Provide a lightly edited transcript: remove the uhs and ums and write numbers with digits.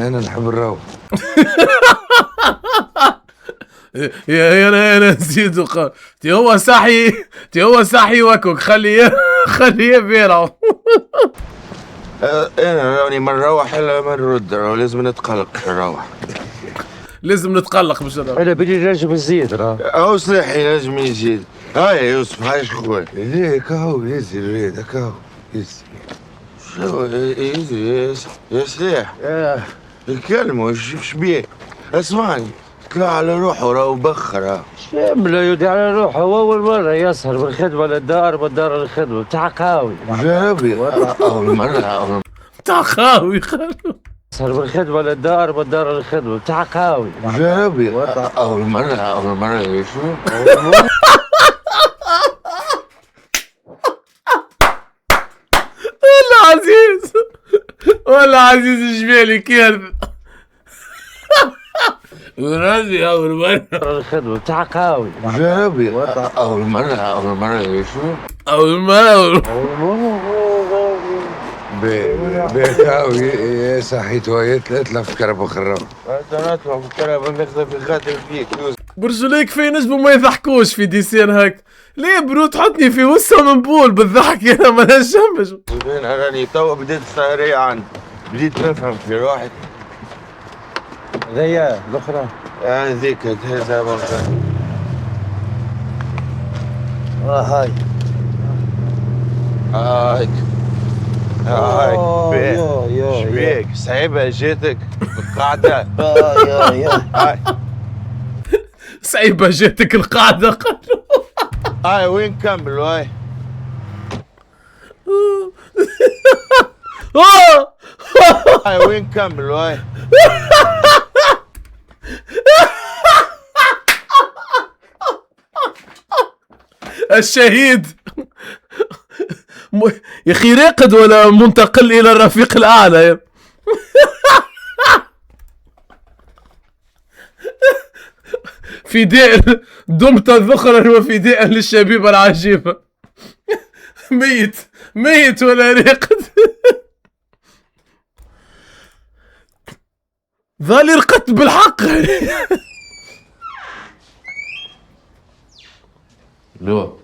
انا نحب الروح. يا انا نسيت هو صاحي وكوك خليه بيرعو. انا راني ما نروح الا ما نرد، لازم نتقلق نروح. لازم نتقلق باش نروح. انا بدي نجم نزيد او صليحي نجم يزيد. هاي يا يوسف هاي شخوي ليك اهو يزي ريدك اهو يزي. شو يزي يا سلاح الكلمة وش بيه؟ اسمعني طلع على روحه راهو بخر. شامله يودي على روحه، هو اول مره يسهر من الخدمه للدار من دار للخدمه تاع قاوي. جابي اول مرة تاع خاوي يسهر من الخدمه للدار من دار للخدمه تاع قاوي. جابي اول مرة يشوف. والله عزيز جبالي كيف ورازي اول مرة الخدمه تاع قاوي. جابي اول مرة يشوف. اول مرة بيتاوي يا صحيتو تطلع في كرب خراب. انا نطلع في كرب نخذ في خاطر فيك يوسف. برجوليك في نجموا ما يضحكوش في ديسين هاك. ليه برو تحطني في وسط منبول بالضحك انا ما نجمش. انا راني توا بديت السهرية عندي، بديت نفهم في روحي. هذيا الاخرى هذيك هذا هاي هاي شبيك صعيبة جاتك القعدة. هاي صعيبة جاتك القعدة. هاي وين كملوا هاي؟ هاي وين كملوا هاي؟ الشهيد يا اخي راقد ولا منتقل الى الرفيق الاعلى. فداء دمت ذخرا وفداء للشبيبه العجيبه. ميت ولا راقد. ظالي رقدت بالحق. لو